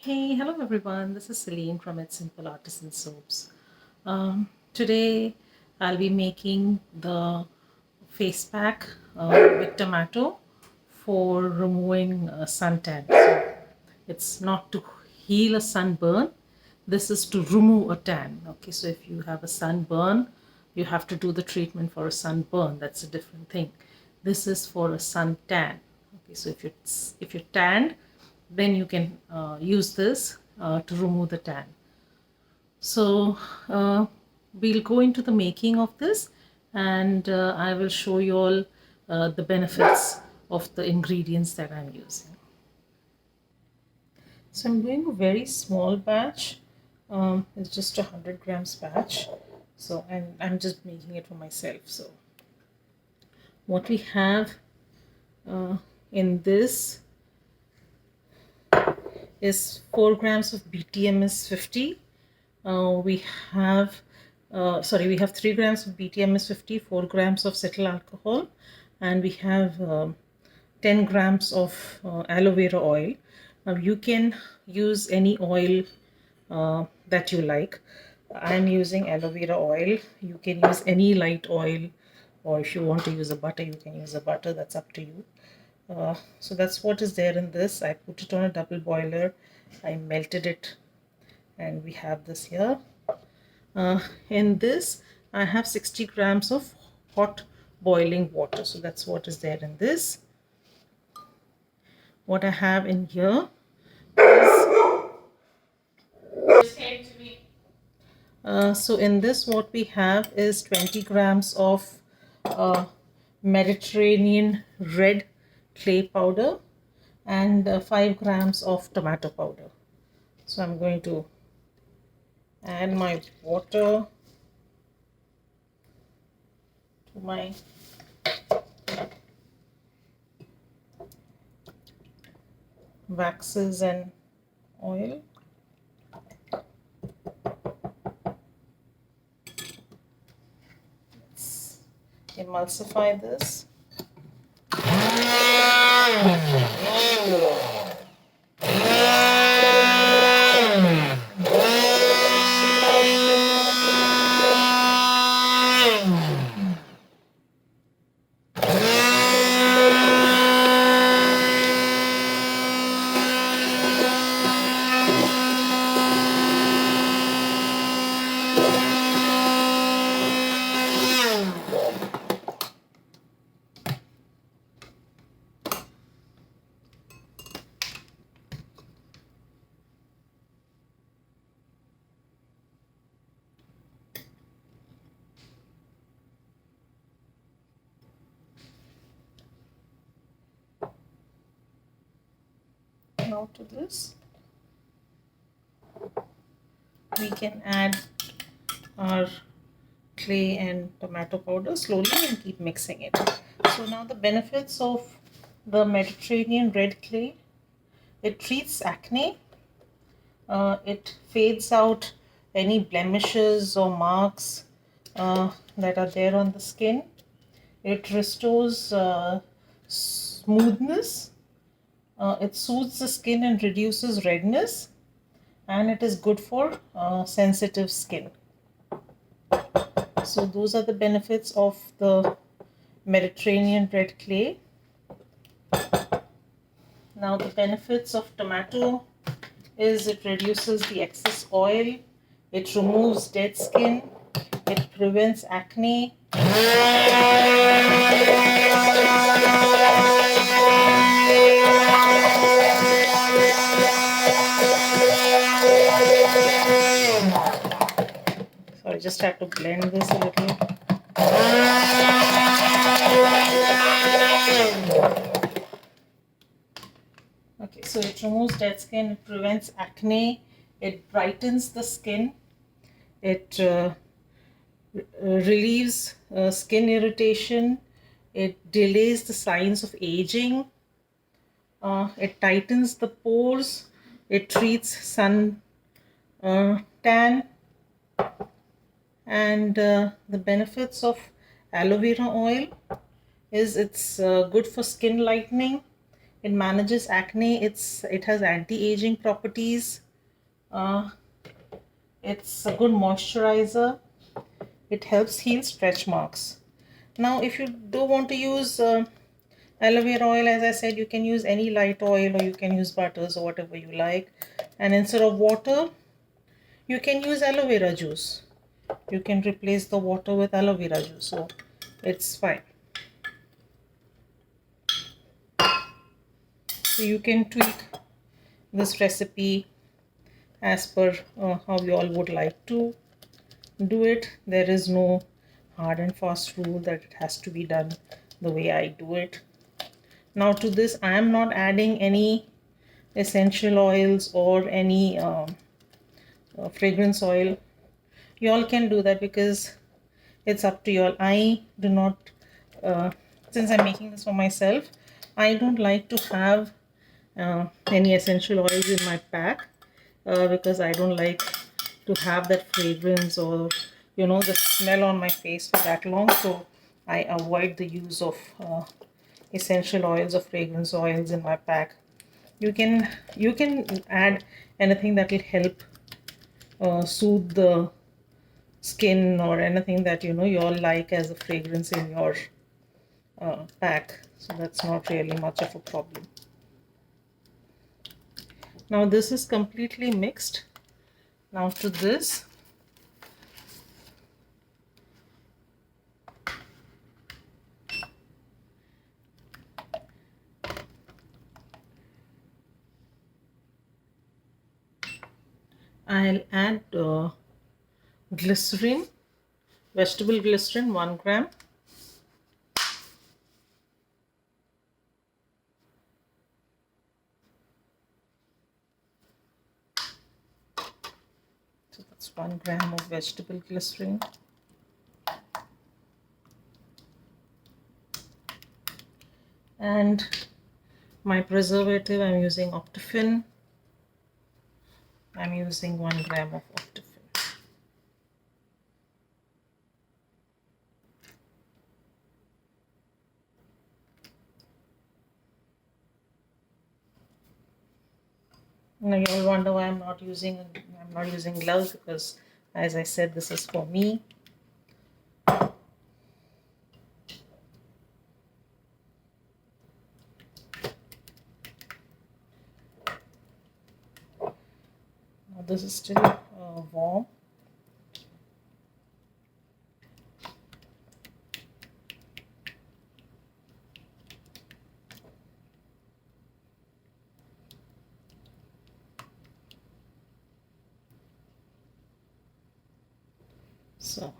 Hey, hello everyone. This is Celine from It's Simple Artisan Soaps. Today I'll be making the face pack with tomato for removing suntan. So it's not to heal a sunburn. This is to remove a tan. Okay, so if you have a sunburn, you have to do the treatment for a sunburn. That's a different thing. This is for a suntan. Okay, so if you're tanned, then you can use this to remove the tan. So we'll go into the making of this, and I will show you all the benefits of the ingredients that I'm using. So I'm doing a very small batch. It's just 100 grams batch. So and I'm just making it for myself. So what we have uh, in this is 4 grams of BTMS 50. We have 3 grams of BTMS 50, 4 grams of cetyl alcohol, and we have 10 grams of aloe vera oil. Now you can use any oil that you like. I'm using aloe vera oil. You can use any light oil, or if you want to use a butter, you can use a butter. That's up to you. So that's what is there in this. I put it on a double boiler. I melted it, and we have this here. In this, I have 60 grams of hot boiling water. So that's what is there in this. What I have in here so in this, what we have is 20 grams of Mediterranean red clay powder and 5 grams of tomato powder. So I'm going to add my water to my waxes and oil. Let's emulsify this. Now to this, we can add our clay and tomato powder slowly and keep mixing it. So now the benefits of the Mediterranean red clay: it treats acne, it fades out any blemishes or marks that are there on the skin, it restores smoothness, it soothes the skin and reduces redness, and it is good for sensitive skin. So those are the benefits of the Mediterranean red clay. Now the benefits of tomato is it reduces the excess oil, it removes dead skin, it prevents acne. Sorry, just have to blend this a little. Okay, so it removes dead skin, it prevents acne, it brightens the skin, it relieves skin irritation, it delays the signs of aging, it tightens the pores, it treats sun tan, and the benefits of aloe vera oil is it's good for skin lightening, It manages acne. It has anti-aging properties. Uh, it's a good moisturizer. It helps heal stretch marks. Now, if you do want to use aloe vera oil, as I said, you can use any light oil, or you can use butters or whatever you like. And instead of water, you can use aloe vera juice. You can replace the water with aloe vera juice, so it's fine. So you can tweak this recipe as per how you all would like to do it. There is no hard and fast rule that it has to be done the way I do it. Now to this, I am not adding any essential oils or any fragrance oil. You all can do that because it's up to you all. I do not, since I'm making this for myself, I don't like to have any essential oils in my pack because I don't like to have that fragrance or the smell on my face for that long. So I avoid the use of essential oils or fragrance oils in my pack. You can add anything that will help soothe the skin, or anything that you all like as a fragrance in your pack. So that's not really much of a problem. Now this is completely mixed. Now to this, I'll add glycerin, vegetable glycerin, 1 gram. So that's 1 gram of vegetable glycerin. And my preservative, I'm using Optifin. I'm using 1 gram of Optifin. Now you all wonder why I'm not using gloves, because as I said, this is for me. Now this is still warm. So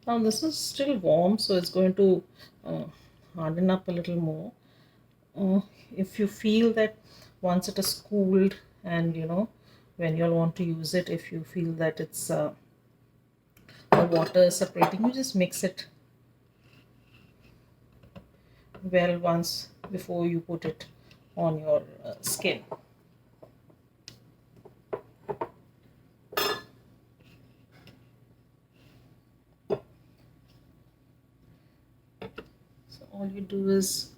now this is still warm, so it's going to uh, harden up a little more. If you feel that once it is cooled, and when you'll want to use it, if you feel that it's the water is separating, you just mix it well once before you put it on your skin. So all you do is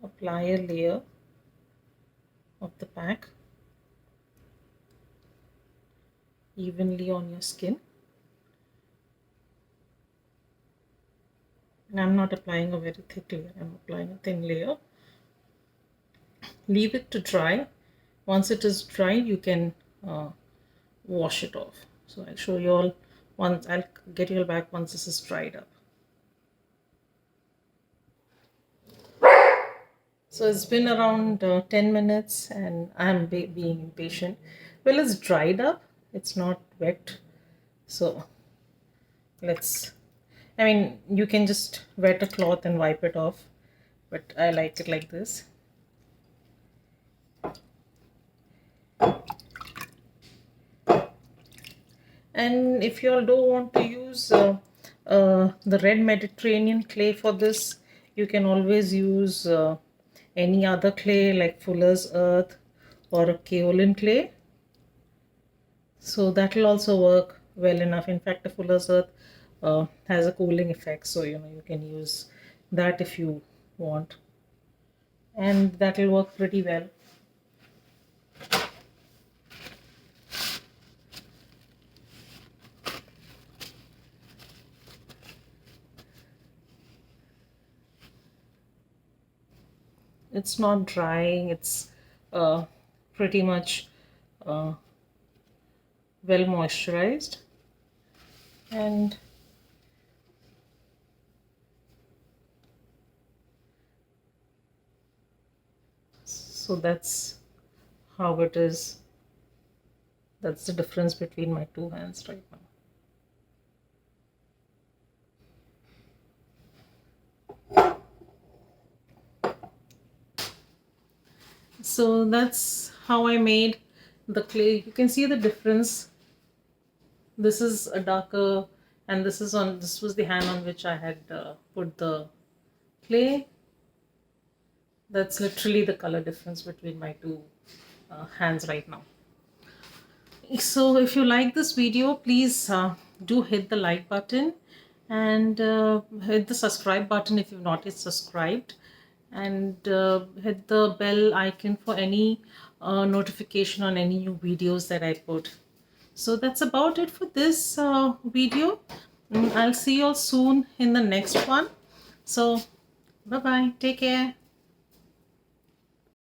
apply a layer of the pack evenly on your skin. And I'm not applying a very thick layer, I'm applying a thin layer. Leave it to dry. Once it is dry, you can wash it off. So I'll show you all once, I'll get you all back once this is dried up. So it's been around 10 minutes and I'm being impatient. Well, it's dried up, it's not wet. So let's, I mean, you can just wet a cloth and wipe it off, but I like it like this. And if you all don't want to use the red Mediterranean clay for this, you can always use any other clay like Fuller's Earth or a kaolin clay. So that will also work well enough. In fact, the Fuller's Earth has a cooling effect, so you can use that if you want, and that will work pretty well. It's not drying, it's pretty much well moisturized, and so that's how it is. That's the difference between my two hands right now. So that's how I made the clay. You can see the difference. This is a darker, and this was the hand on which I had put the clay. That's literally the color difference between my two hands right now. So if you like this video, please do hit the like button and hit the subscribe button if you've not yet subscribed, and hit the bell icon for any notification on any new videos that I put. So that's about it for this video. I'll see you all soon in the next one. So bye bye, take care.